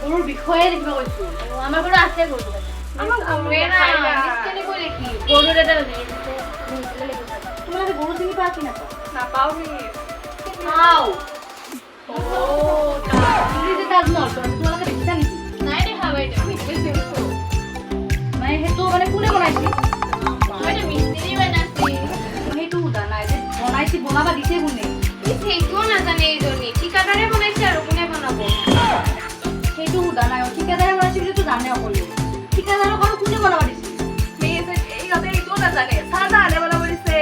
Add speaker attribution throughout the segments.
Speaker 1: গৰুৰ বিষয়ে দেখিব কৈছো আমাৰ ঘৰত আছে গৰু গৰুৰ এটা তোমালোকে গৰু চিনি পোৱা কি নাপাও তোমালোকে দেখিছা নেকি নাই দেখা বাইদেউ মানে সেইটো মানে কোনে বনাইছে মিস্ত্ৰী বনাইছে সেইটো সোধা নাই যে বনাইছে বনাবা দিছে কোনে সেইটোও নাজানে এইজনী ঠিকাদাৰে বনাইছে আৰু কোনে বনাব সেইটো সোধা নাই ঠিকাদাৰে বনাইছে বুলিতো জানে অকলে ঠিকাদাৰক আৰু কোনে বনাব দিছে এইটোও নাজানে চাহ আনে বনাব দিছে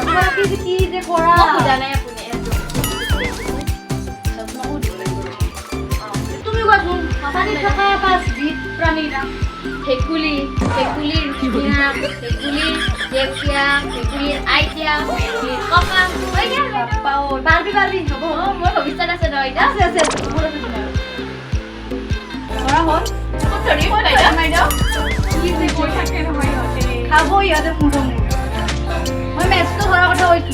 Speaker 1: তোমালোকে কি যে কৰা সোধা নাই আপুনি তুমি কোৱাচোন পানীত থকা পাঁচবিধ প্ৰাণীৰ নাম ভেকুলী ভেকুলীৰ জেউকীয়া ভেকুলীৰ আইতিয়া ভেকুলীৰ ককা পাৰবি হ'ব মোৰ ভৱিষ্যত আছে নহয় আছে ধৰা হ'ল খাব ইহঁতে মোৰ মই মেচটো ধৰাৰ কথা কৈছো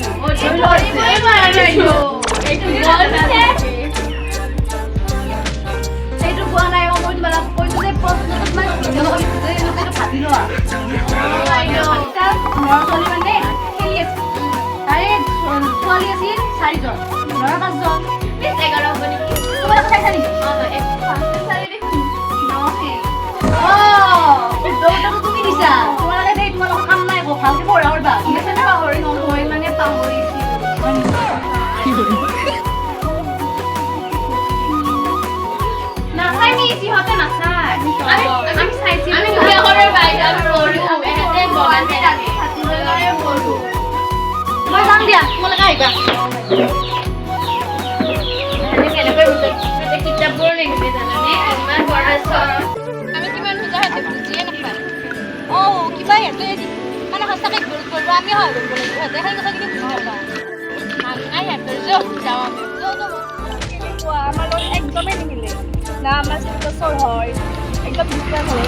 Speaker 1: সেইটো কোৱা নাই মই তোমালোক কৈছো যে প্ৰশ্নটো তোমাক ভাবি লোৱা ল'ৰা ছোৱালী মানে খেলি আছে তাৰে ছোৱালী আছিল 4জন ল'ৰা 5জন 11 হ'ব নেকি তোমালোকে চাইছা নেকি দৌৰটো তুমি দিছা তোমালোকে দেই তোমালোকৰ কাম নাই ভালকে পঢ়া কৰিবা ঠিক আছে নে পাহৰি নহয় মানে পাহৰিছি নাচাই নি সিহঁতে নাচাই আমি চাইছি আমি দুটা ঘৰৰ বাইক আৰু পঢ়ো এহেতে বগাতে থাকে ছাত্ৰীজনৰে পঢ়ো মই যাম দিয়া তোমালোকে আহিবা এহেতে কেনেকৈ বুজাই কিতাপবোৰ লিখিছে জানানে ইমান বৰছ আমি কিমান বুজাইতে বুজিয়ে নাপায় কিবা এতে মানে সঁচাকৈ ভুল কৰিব আমি হয় কৰিব লাগিব হেতে সেই কথা কিন্তু বুজি নাপায় আই হেতে যাও আমি আমাৰ লগত একদমেই নিমিলে না আমাৰ বছৰ হয় একদম ডিফাৰেণ্ট হয়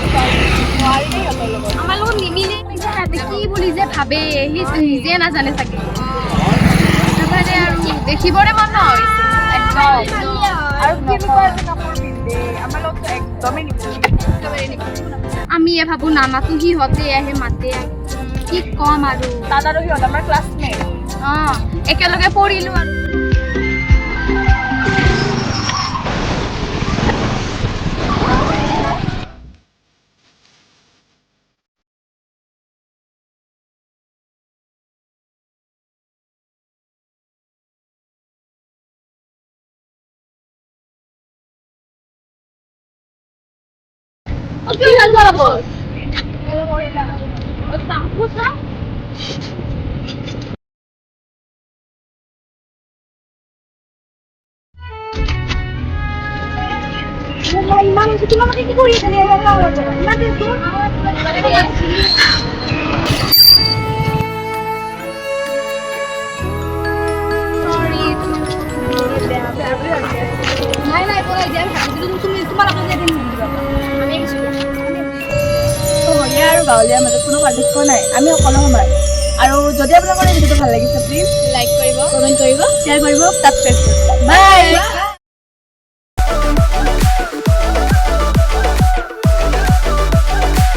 Speaker 1: নোৱাৰি সিহঁতৰ লগত আমাৰ লগত নিমিলে সিহঁতে কি বুলি যে ভাবে সি নিজে নাজানে চাগে নাজানে আৰু দেখিবৰে মন নহয় একদম আৰু কেনেকুৱা যে কাপোৰ পিন্ধে আমাৰ লগত একদমেই নিমিলে আমিয়ে ভাবো নামাতো সিহঁতে আহে মাতে কি কম আৰু তাত আৰু সিহঁত আমাৰ ক্লাছমেট একেলগে পঢ়িলো আৰু Oke, kan bos. Takut kan? Imam itu cuma makin dikuri dari awal. Nanti itu. Sorry. Naik boleh jangan habis itu cuma aku jadi আৰু গাঁৱলীয়া মাজত কোনো পাৰ্থক্য নাই আমি সকলো সমান আৰু যদি আপোনালোকৰ ভিডিঅ'টো ভাল লাগিছে প্লিজ লাইক কৰিব কমেণ্ট কৰিব শ্বেয়াৰ কৰিব ছাবস্ক্ৰাইব কৰিব বাই